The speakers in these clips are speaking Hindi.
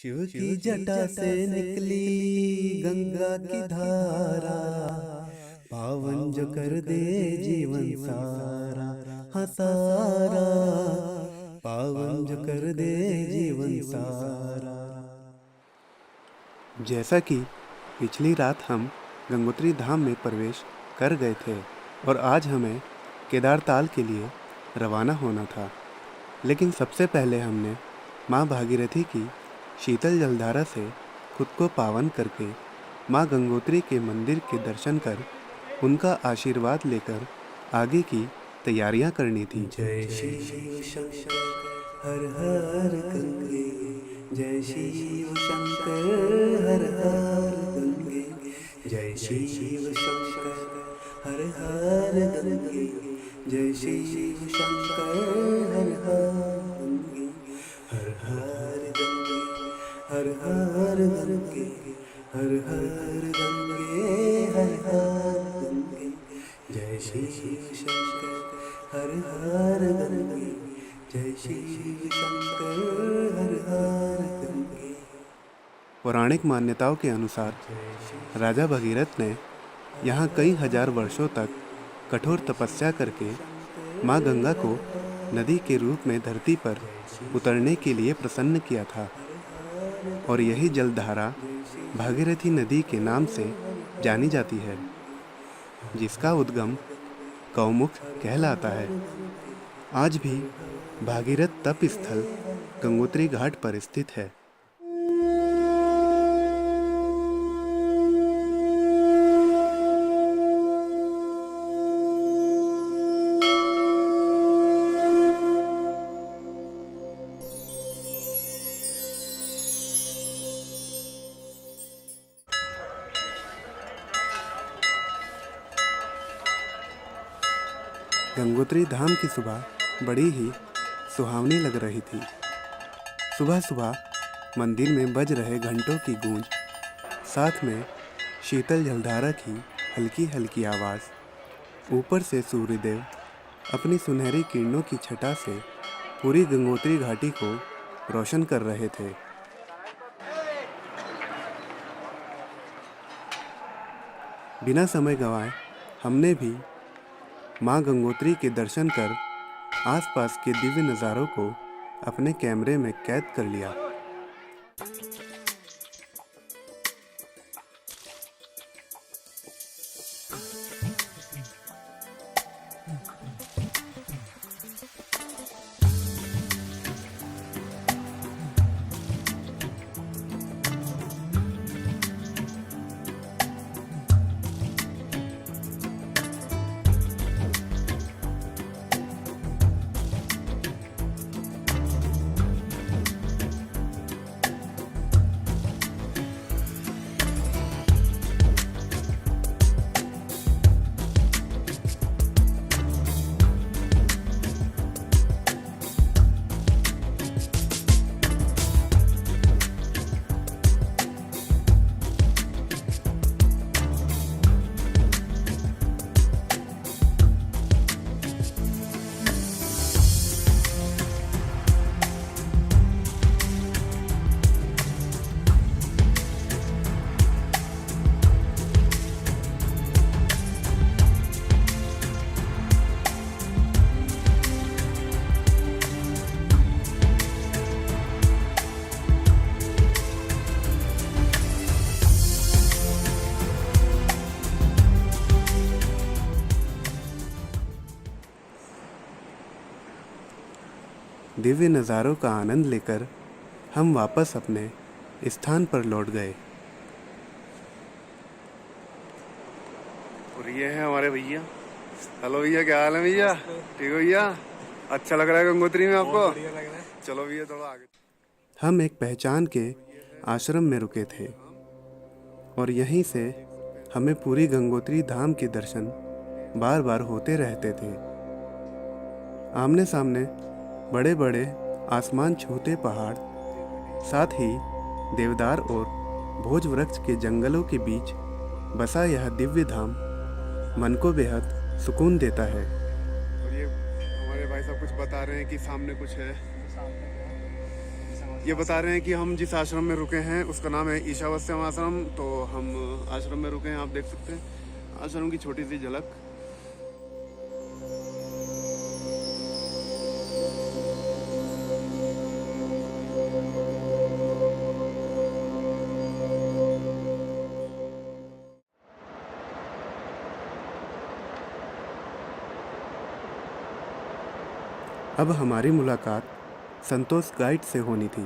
शिव की जटा से निकली गंगा की धारा, पावन जो कर दे जीवन सारा। हाँ सारा, पावन जो कर दे जीवन सारा। जैसा कि पिछली रात हम गंगोत्री धाम में प्रवेश कर गए थे और आज हमें केदारताल के लिए रवाना होना था, लेकिन सबसे पहले हमने माँ भागीरथी की शीतल जलधारा से खुद को पावन करके माँ गंगोत्री के मंदिर के दर्शन कर उनका आशीर्वाद लेकर आगे की तैयारियां करनी थी। जय शिव शंकर हर हर गंगे, जय शिव शंकर हर हर गंगे, जय शिव शंकर हर हर गंगे, जय शिव शंकर हर हर गंगे, हर हर गंगे, हर हर गंगे, हर हर गंगे, हर हर गंगे, जय शिव शंकर हर हर गंगे, जय शिव शंकर हर हर गंगे। पौराणिक मान्यताओं के अनुसार राजा भगीरथ ने यहाँ कई हजार वर्षों तक कठोर तपस्या करके माँ गंगा को नदी के रूप में धरती पर उतरने के लिए प्रसन्न किया था और यही जलधारा भागीरथी नदी के नाम से जानी जाती है, जिसका उद्गम गौमुख कहलाता है। आज भी भागीरथ तप स्थल गंगोत्री घाट पर स्थित है। गंगोत्री धाम की सुबह बड़ी ही सुहावनी लग रही थी। सुबह सुबह मंदिर में बज रहे घंटों की गूंज, साथ में शीतल जलधारा की हल्की हल्की आवाज़, ऊपर से सूर्यदेव अपनी सुनहरी किरणों की छटा से पूरी गंगोत्री घाटी को रोशन कर रहे थे। बिना समय गंवाए हमने भी माँ गंगोत्री के दर्शन कर आसपास के दिव्य नज़ारों को अपने कैमरे में कैद कर लिया। दिव्य नज़ारों का आनंद लेकर हम वापस अपने स्थान पर लौट गए। और ये है हमारे भैया। हेलो भैया, क्या हाल है भैया? ठीक हो भैया? अच्छा लग रहा है गंगोत्री में आपको? चलो भैया थोड़ा आगे। हम एक पहचान के आश्रम में रुके थे और यहीं से हमें पूरी गंगोत्री धाम के दर्शन बार बार होते रहते थे। आमने सामने बड़े बड़े आसमान छूते पहाड़, साथ ही देवदार और भोज वृक्ष के जंगलों के बीच बसा यह दिव्य धाम मन को बेहद सुकून देता है। और ये हमारे भाई साहब कुछ बता रहे हैं कि सामने कुछ है। ये बता रहे हैं कि हम जिस आश्रम में रुके हैं उसका नाम है ईशावास्यम आश्रम। तो हम आश्रम में रुके हैं, आप देख सकते हैं आश्रम की छोटी सी झलक। अब हमारी मुलाकात संतोष गाइड से होनी थी,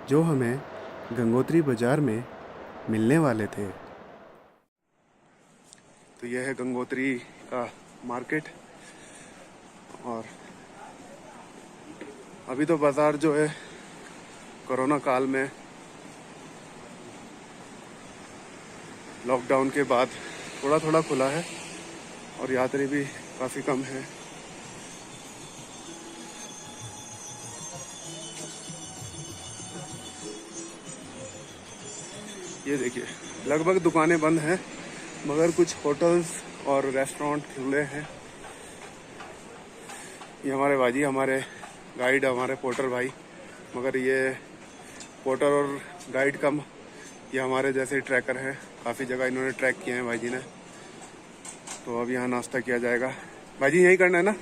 जो हमें गंगोत्री बाजार में मिलने वाले थे। तो यह है गंगोत्री का मार्केट। और अभी तो बाजार जो है कोरोना काल में लॉकडाउन के बाद थोड़ा थोड़ा खुला है और यात्री भी काफ़ी कम है। ये देखिए लगभग दुकानें बंद हैं, मगर कुछ होटल्स और रेस्टोरेंट खुले हैं। ये हमारे भाजी, हमारे गाइड, हमारे पोर्टर भाई, मगर ये पोर्टर और गाइड कम, ये हमारे जैसे ट्रैकर हैं। काफ़ी जगह इन्होंने ट्रैक किए हैं भाई जी ने। तो अब यहाँ नाश्ता किया जाएगा। भाई जी यही करना है ना?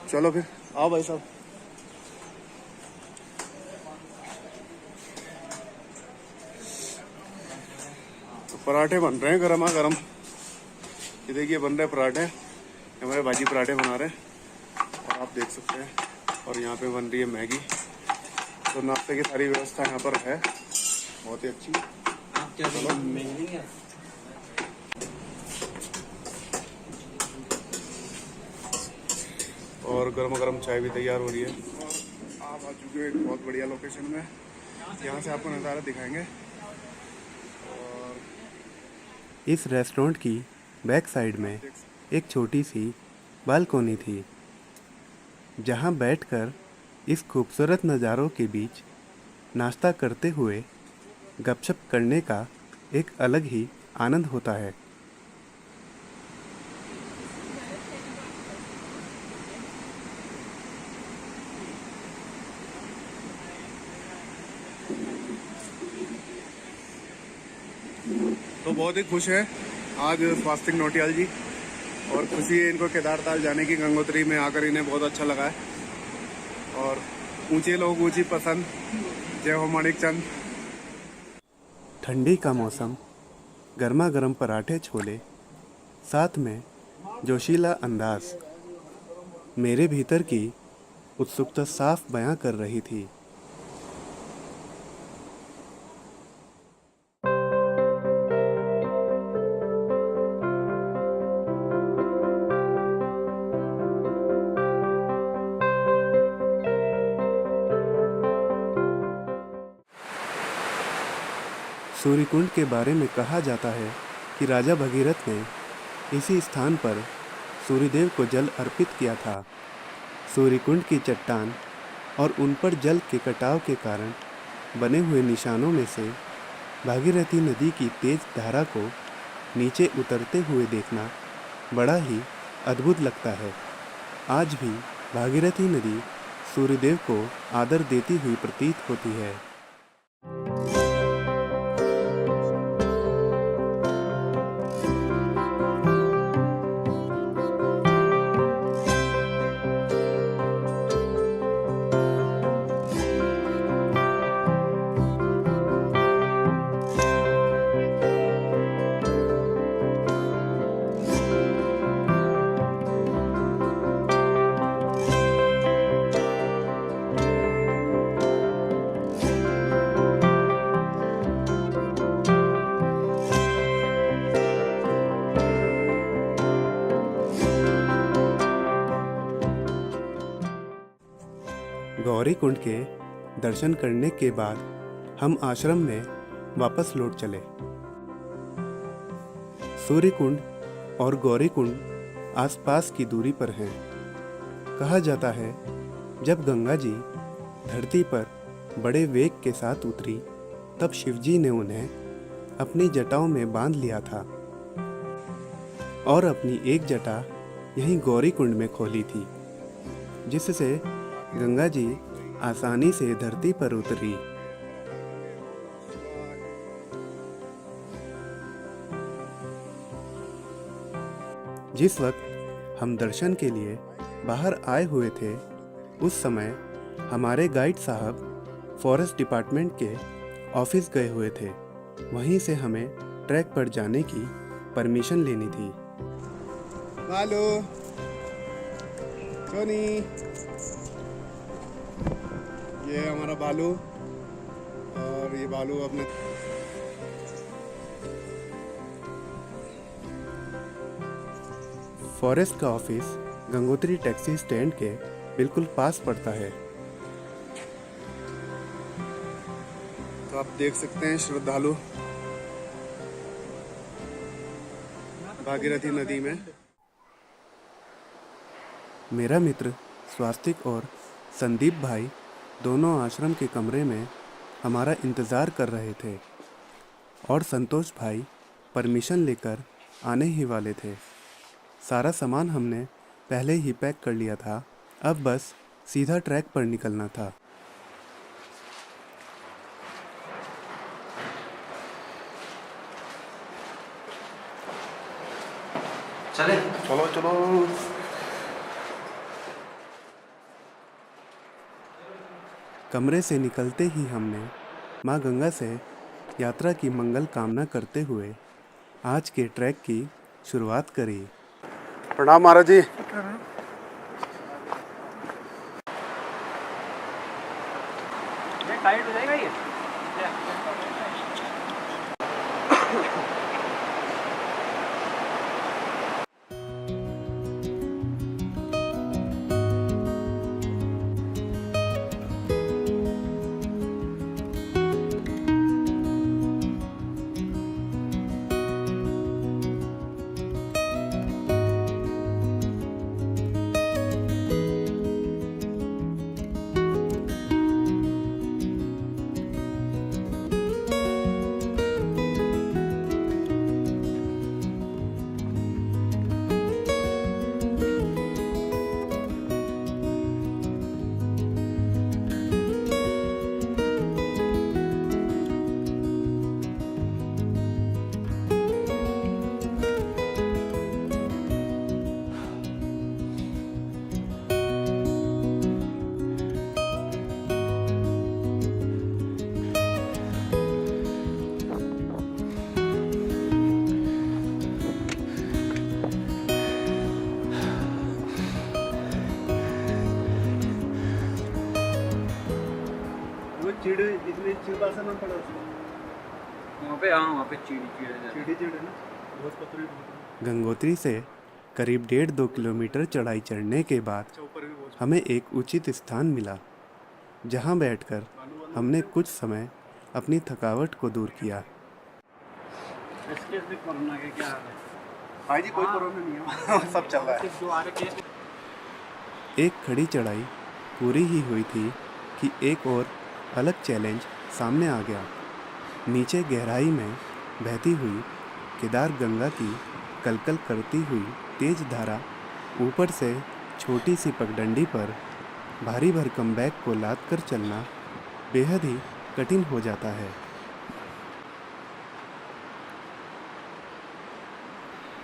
चलो फिर आओ भाई साहब। पराठे बन रहे हैं गर्मा गर्म। ये देखिए बन रहे पराठे, हमारे भाजी पराठे बना रहे हैं और आप देख सकते हैं। और यहाँ पे बन रही है मैगी। तो नाश्ते की सारी व्यवस्था यहाँ पर है, बहुत ही अच्छी। आप क्या मैगी है? और गर्मा गर्म चाय भी तैयार हो रही है। आप आ चुके हो एक बहुत बढ़िया लोकेशन में, यहाँ से आपको नज़ारा दिखाएंगे। इस रेस्टोरेंट की बैक साइड में एक छोटी सी बालकोनी थी, जहां बैठकर इस खूबसूरत नज़ारों के बीच नाश्ता करते हुए गपशप करने का एक अलग ही आनंद होता है। तो बहुत ही खुश है आज स्वास्तिक नोटियाल जी, और खुशी है इनको केदारताल जाने की। गंगोत्री में आकर इन्हें बहुत अच्छा लगा है। और ऊंचे लोग ऊंची पसंद। जय हो माणिक चंद। ठंडी का मौसम, गर्मा गर्म पराठे छोले, साथ में जोशीला अंदाज मेरे भीतर की उत्सुकता साफ बयां कर रही थी। सूर्यकुंड के बारे में कहा जाता है कि राजा भगीरथ ने इसी स्थान पर सूर्यदेव को जल अर्पित किया था। सूर्यकुंड की चट्टान और उन पर जल के कटाव के कारण बने हुए निशानों में से भागीरथी नदी की तेज धारा को नीचे उतरते हुए देखना बड़ा ही अद्भुत लगता है। आज भी भागीरथी नदी सूर्यदेव को आदर देती हुई प्रतीत होती है। गौरी कुंड के दर्शन करने के बाद हम आश्रम में वापस लौट चले। सूर्य कुंड और गौरी कुंड आसपास की दूरी पर हैं। कहा जाता है जब गंगा जी धरती पर बड़े वेग के साथ उतरी, तब शिवजी ने उन्हें अपनी जटाओं में बांध लिया था और अपनी एक जटा यहीं गौरी कुंड में खोली थी, जिससे गंगा जी आसानी से धरती पर उतरी। जिस वक्त हम दर्शन के लिए बाहर आए हुए थे, उस समय हमारे गाइड साहब फॉरेस्ट डिपार्टमेंट के ऑफिस गए हुए थे। वहीं से हमें ट्रैक पर जाने की परमिशन लेनी थी। बालू, सोनी, ये हमारा बालू और ये बालू अपने फॉरेस्ट का ऑफिस गंगोत्री टैक्सी स्टैंड के बिल्कुल पास पड़ता है। तो आप देख सकते हैं श्रद्धालु भागीरथी नदी में। मेरा मित्र स्वास्तिक और संदीप भाई दोनों आश्रम के कमरे में हमारा इंतज़ार कर रहे थे और संतोष भाई परमिशन लेकर आने ही वाले थे। सारा सामान हमने पहले ही पैक कर लिया था, अब बस सीधा ट्रैक पर निकलना था। चले चलो चलो। कमरे से निकलते ही हमने माँ गंगा से यात्रा की मंगल कामना करते हुए आज के ट्रैक की शुरुआत करी। प्रणाम महाराज जी। टाइट हो जाएगा ये। वहाँ पे चीड़ी है ना। गंगोत्री से करीब 1.5-2 किलोमीटर चढ़ाई चढ़ने के बाद हमें एक उचित स्थान मिला, जहां बैठकर हमने कुछ समय अपनी थकावट को दूर किया। कोरोना के क्या हाल है? भाई जी कोई कोरोना नहीं है, सब चल रहा है। जो आ रहे केस एक खड़ी चढ़ाई पूरी ही हुई थी कि एक और अलग चैलेंज सामने आ गया। नीचे गहराई में बहती हुई केदार गंगा की कलकल करती हुई तेज धारा, ऊपर से छोटी सी पगडंडी पर भारी भरकम बैग को लाद कर चलना बेहद ही कठिन हो जाता है।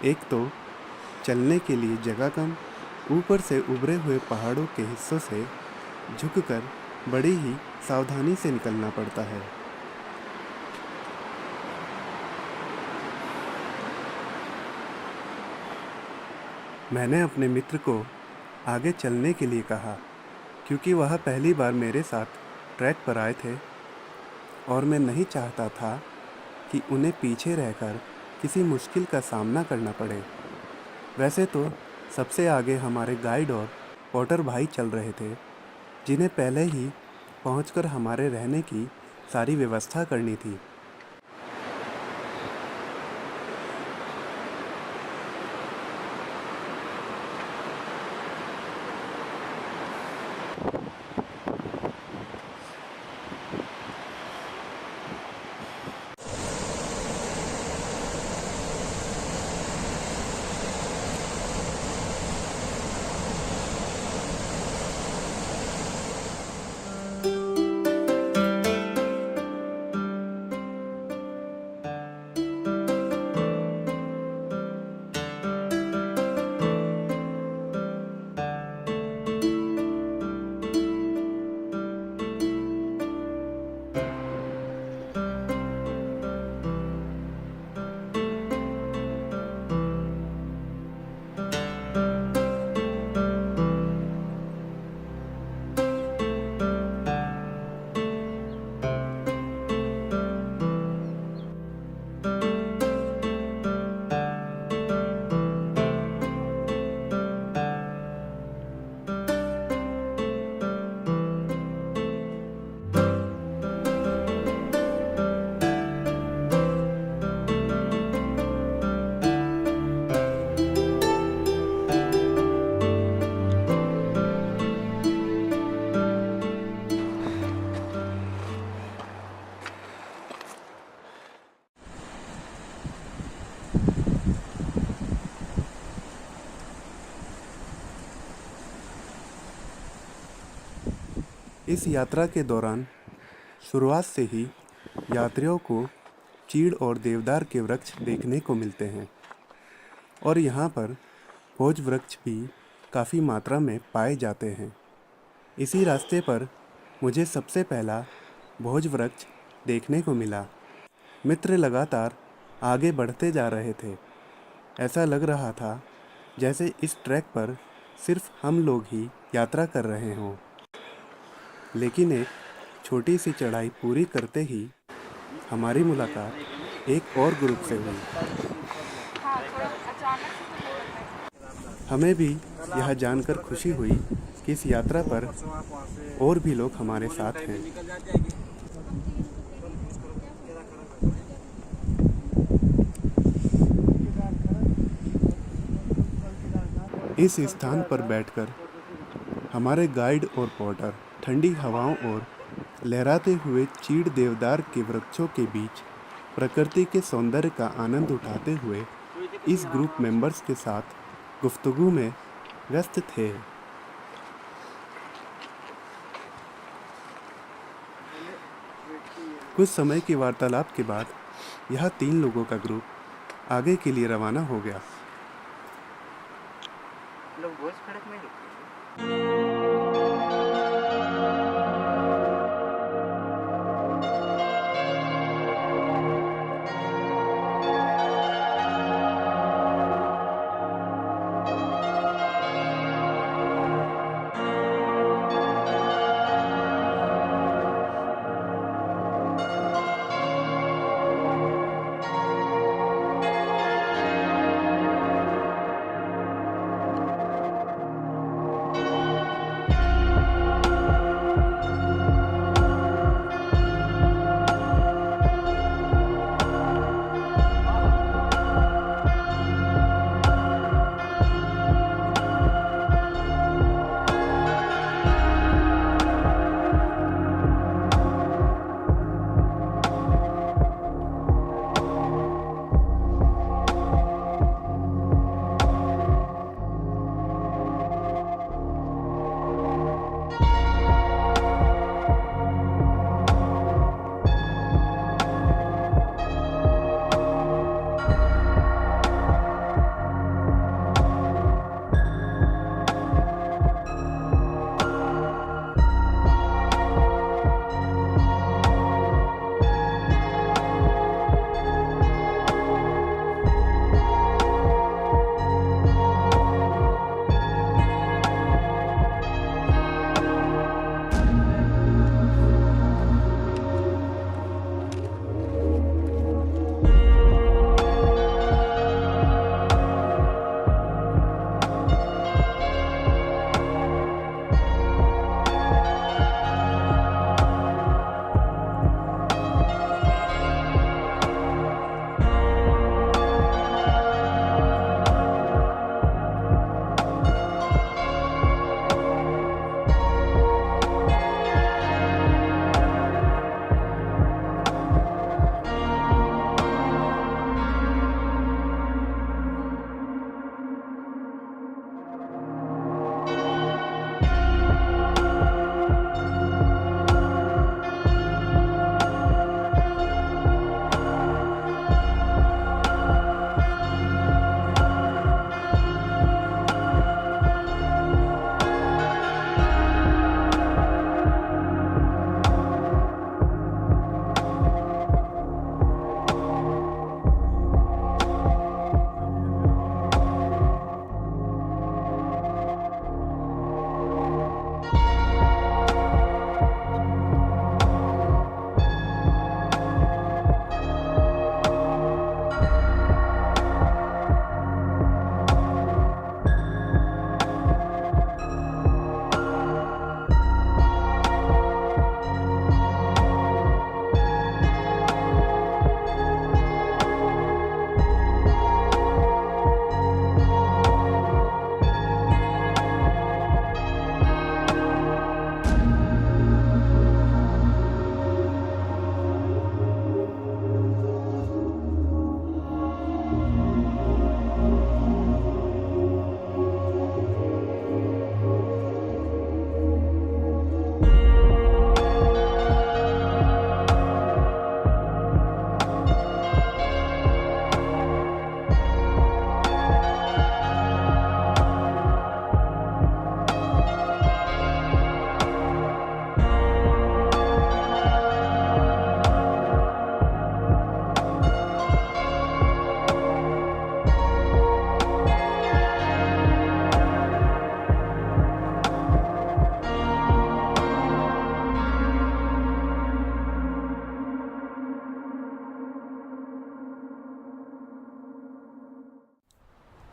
एक तो चलने के लिए जगह कम, ऊपर से उभरे हुए पहाड़ों के हिस्सों से झुककर बड़ी ही सावधानी से निकलना पड़ता है। मैंने अपने मित्र को आगे चलने के लिए कहा, क्योंकि वह पहली बार मेरे साथ ट्रैक पर आए थे और मैं नहीं चाहता था कि उन्हें पीछे रहकर किसी मुश्किल का सामना करना पड़े। वैसे तो सबसे आगे हमारे गाइड और पोर्टर भाई चल रहे थे, जिन्हें पहले ही पहुंचकर हमारे रहने की सारी व्यवस्था करनी थी। इस यात्रा के दौरान शुरुआत से ही यात्रियों को चीड़ और देवदार के वृक्ष देखने को मिलते हैं और यहाँ पर भोज वृक्ष भी काफ़ी मात्रा में पाए जाते हैं। इसी रास्ते पर मुझे सबसे पहला भोज वृक्ष देखने को मिला। मित्र लगातार आगे बढ़ते जा रहे थे। ऐसा लग रहा था जैसे इस ट्रैक पर सिर्फ हम लोग ही यात्रा कर रहे हों। लेकिन एक छोटी सी चढ़ाई पूरी करते ही हमारी मुलाकात एक और ग्रुप से हुई। हमें भी यह जानकर खुशी हुई कि इस यात्रा पर और भी लोग हमारे साथ हैं। इस स्थान पर बैठकर हमारे गाइड और पोर्टर ठंडी हवाओं और लहराते हुए चीड़ देवदार के वृक्षों के बीच प्रकृति के सौंदर्य का आनंद उठाते हुए इस ग्रुप मेंबर्स के साथ गुफ्तगू में व्यस्त थे। कुछ समय की वार्तालाप के बाद यह 3 लोगों का ग्रुप आगे के लिए रवाना हो गया। लोग भोज खड़क में रुके।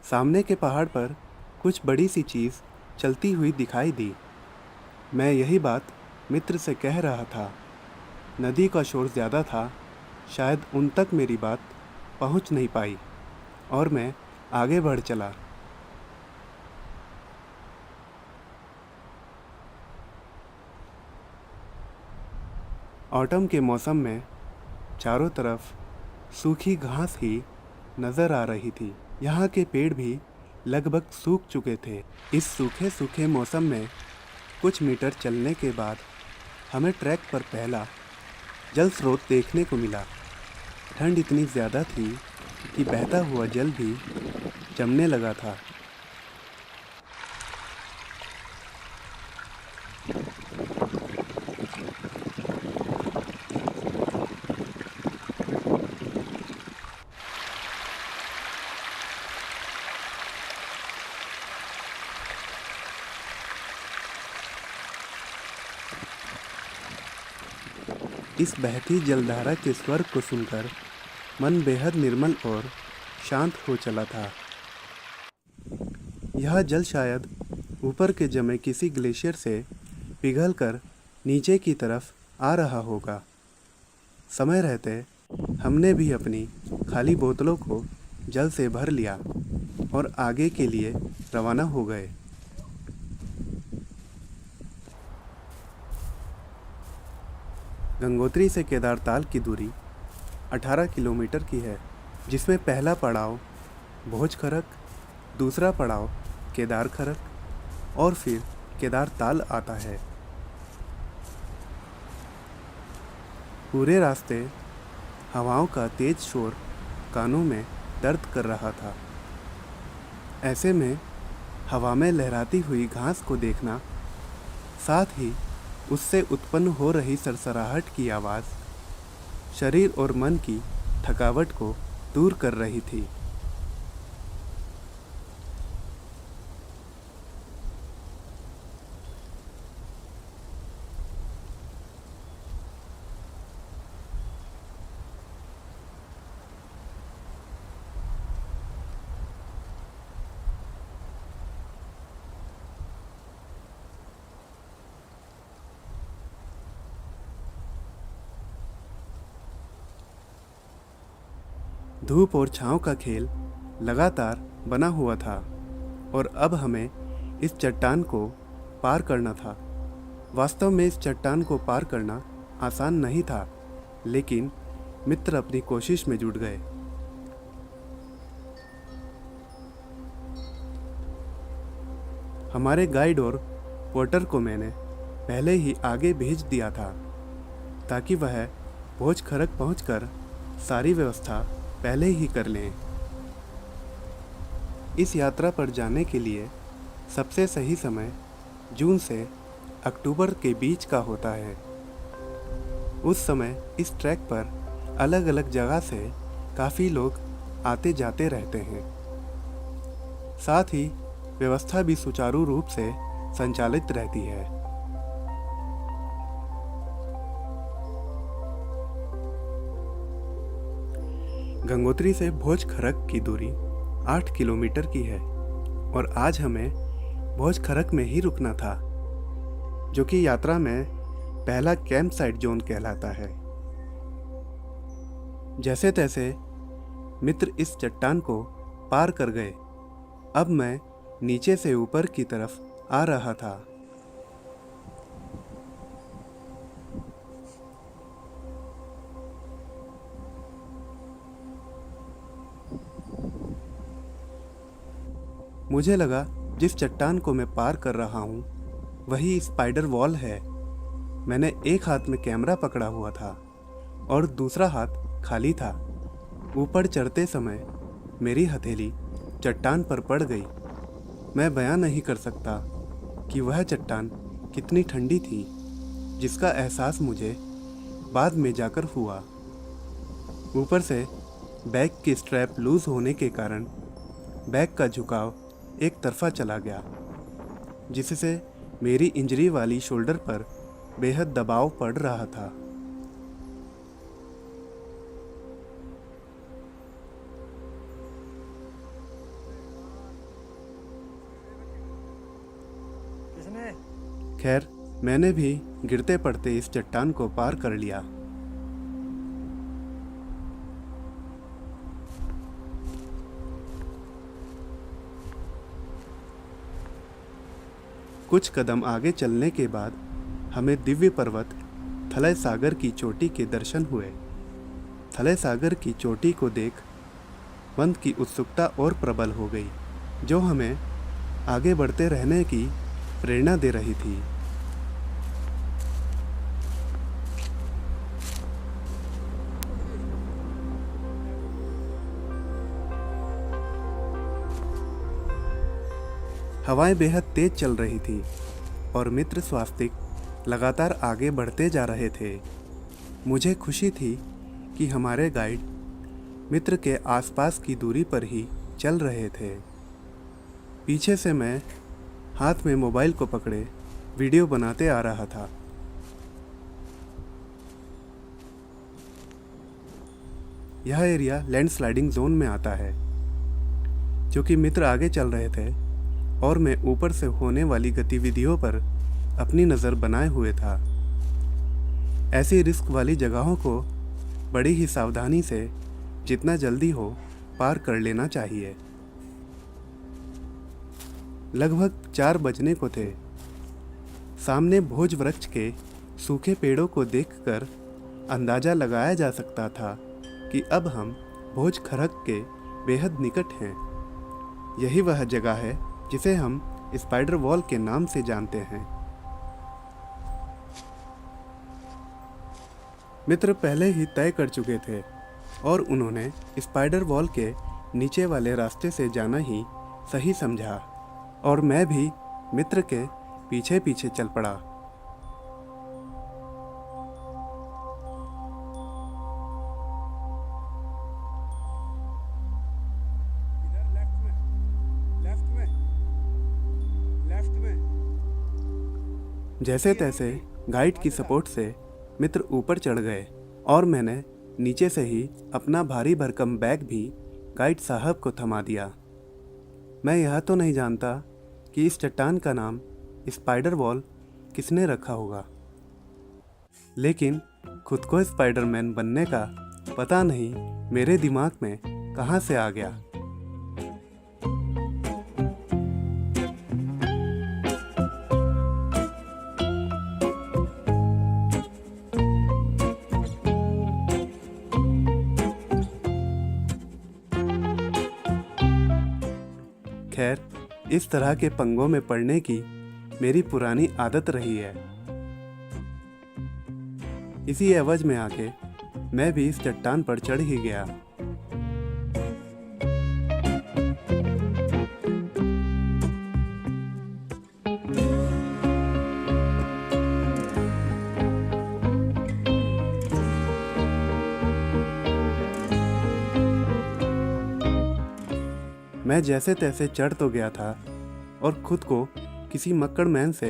सामने के पहाड़ पर कुछ बड़ी सी चीज़ चलती हुई दिखाई दी। मैं यही बात मित्र से कह रहा था। नदी का शोर ज़्यादा था, शायद उन तक मेरी बात पहुंच नहीं पाई और मैं आगे बढ़ चला। ऑटम के मौसम में चारों तरफ सूखी घास ही नज़र आ रही थी। यहाँ के पेड़ भी लगभग सूख चुके थे। इस सूखे सूखे मौसम में कुछ मीटर चलने के बाद हमें ट्रैक पर पहला जल स्रोत देखने को मिला। ठंड इतनी ज़्यादा थी कि बहता हुआ जल भी जमने लगा था। इस बहती जलधारा के स्वर को सुनकर मन बेहद निर्मल और शांत हो चला था। यह जल शायद ऊपर के जमे किसी ग्लेशियर से पिघलकर नीचे की तरफ आ रहा होगा। समय रहते हमने भी अपनी खाली बोतलों को जल से भर लिया और आगे के लिए रवाना हो गए। गंगोत्री से केदारताल की दूरी 18 किलोमीटर की है, जिसमें पहला पड़ाव भोज खरक, दूसरा पड़ाव केदार खरक और फिर केदारताल आता है। पूरे रास्ते हवाओं का तेज शोर कानों में दर्द कर रहा था। ऐसे में हवा में लहराती हुई घास को देखना, साथ ही उससे उत्पन्न हो रही सरसराहट की आवाज़ शरीर और मन की थकावट को दूर कर रही थी। धूप और छाँव का खेल लगातार बना हुआ था और अब हमें इस चट्टान को पार करना था। वास्तव में इस चट्टान को पार करना आसान नहीं था, लेकिन मित्र अपनी कोशिश में जुट गए। हमारे गाइड और पोर्टर को मैंने पहले ही आगे भेज दिया था ताकि वह भोज खरक पहुंचकर सारी व्यवस्था पहले ही कर लें। इस यात्रा पर जाने के लिए सबसे सही समय जून से अक्टूबर के बीच का होता है। उस समय इस ट्रैक पर अलग अलग जगह से काफ़ी लोग आते जाते रहते हैं। साथ ही व्यवस्था भी सुचारू रूप से संचालित रहती है। गंगोत्री से भोज खरक की दूरी 8 किलोमीटर की है और आज हमें भोज खरक में ही रुकना था, जो कि यात्रा में पहला कैंप साइट जोन कहलाता है। जैसे तैसे मित्र इस चट्टान को पार कर गए। अब मैं नीचे से ऊपर की तरफ आ रहा था। मुझे लगा जिस चट्टान को मैं पार कर रहा हूँ वही स्पाइडर वॉल है। मैंने एक हाथ में कैमरा पकड़ा हुआ था और दूसरा हाथ खाली था। ऊपर चढ़ते समय मेरी हथेली चट्टान पर पड़ गई। मैं बयां नहीं कर सकता कि वह चट्टान कितनी ठंडी थी, जिसका एहसास मुझे बाद में जाकर हुआ। ऊपर से बैग की स्ट्रैप लूज होने के कारण बैग का झुकाव एक तरफा चला गया, जिससे मेरी इंजरी वाली शोल्डर पर बेहद दबाव पड़ रहा था। खैर, मैंने भी गिरते पड़ते इस चट्टान को पार कर लिया। कुछ कदम आगे चलने के बाद हमें दिव्य पर्वत थलय सागर की चोटी के दर्शन हुए। थलय सागर की चोटी को देख मन की उत्सुकता और प्रबल हो गई, जो हमें आगे बढ़ते रहने की प्रेरणा दे रही थी। हवाएं बेहद तेज चल रही थी और मित्र स्वास्तिक लगातार आगे बढ़ते जा रहे थे। मुझे खुशी थी कि हमारे गाइड मित्र के आसपास की दूरी पर ही चल रहे थे। पीछे से मैं हाथ में मोबाइल को पकड़े वीडियो बनाते आ रहा था। यह एरिया लैंडस्लाइडिंग जोन में आता है। क्योंकि मित्र आगे चल रहे थे और मैं ऊपर से होने वाली गतिविधियों पर अपनी नज़र बनाए हुए था। ऐसी रिस्क वाली जगहों को बड़ी ही सावधानी से जितना जल्दी हो पार कर लेना चाहिए। लगभग 4 बजने को थे। सामने भोज वृक्ष के सूखे पेड़ों को देखकर अंदाज़ा लगाया जा सकता था कि अब हम भोज खरक के बेहद निकट हैं। यही वह जगह है जिसे हम स्पाइडर वॉल के नाम से जानते हैं। मित्र पहले ही तय कर चुके थे और उन्होंने स्पाइडर वॉल के नीचे वाले रास्ते से जाना ही सही समझा और मैं भी मित्र के पीछे पीछे चल पड़ा। जैसे तैसे गाइड की सपोर्ट से मित्र ऊपर चढ़ गए और मैंने नीचे से ही अपना भारी भरकम बैग भी गाइड साहब को थमा दिया। मैं यह तो नहीं जानता कि इस चट्टान का नाम स्पाइडर वॉल किसने रखा होगा, लेकिन खुद को स्पाइडरमैन बनने का पता नहीं मेरे दिमाग में कहाँ से आ गया। खैर, इस तरह के पंगों में पड़ने की मेरी पुरानी आदत रही है। इसी एवज में आके मैं भी इस चट्टान पर चढ़ ही गया। मैं जैसे तैसे चढ़ तो गया था और खुद को किसी मक्कड़ मैन से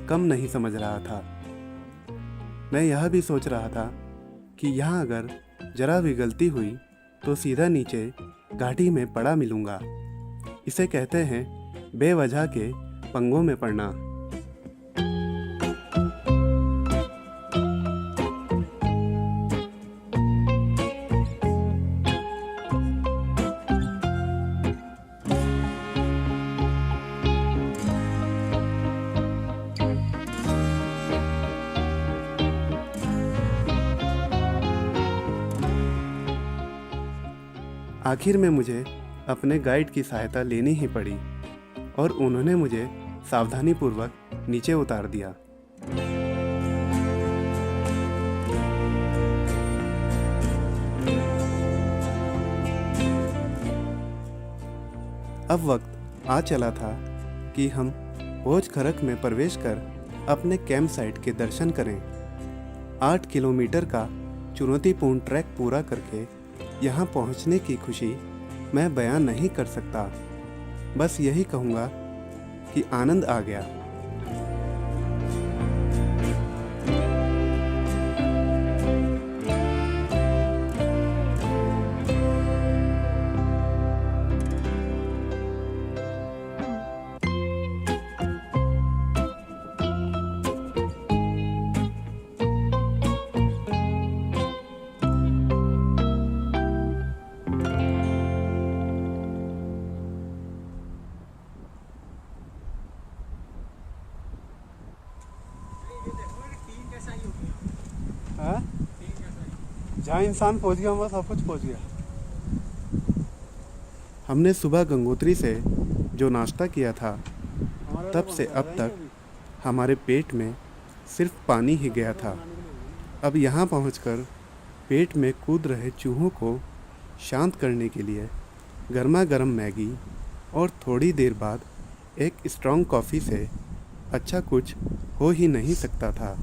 कम नहीं समझ रहा था। मैं यह भी सोच रहा था कि यहाँ अगर जरा भी गलती हुई तो सीधा नीचे घाटी में पड़ा मिलूँगा। इसे कहते हैं बेवजह के पंगों में पड़ना। आखिर में मुझे अपने गाइड की सहायता लेनी ही पड़ी और उन्होंने मुझे सावधानीपूर्वक नीचे उतार दिया। अब वक्त आ चला था कि हम भोज खरक में प्रवेश कर अपने कैंप साइट के दर्शन करें। 8 किलोमीटर का चुनौतीपूर्ण ट्रैक पूरा करके यहाँ पहुँचने की खुशी मैं बयान नहीं कर सकता। बस यही कहूँगा कि आनंद आ गया। हाँ? जहाँ इंसान पहुँच गया वहाँ सब कुछ पहुँच गया। हमने सुबह गंगोत्री से जो नाश्ता किया था, तब से अब तक हमारे पेट में सिर्फ पानी ही गया था। अब यहाँ पहुँचकर पेट में कूद रहे चूहों को शांत करने के लिए गर्मा गर्म मैगी और थोड़ी देर बाद एक स्ट्रॉन्ग कॉफ़ी से अच्छा कुछ हो ही नहीं सकता था।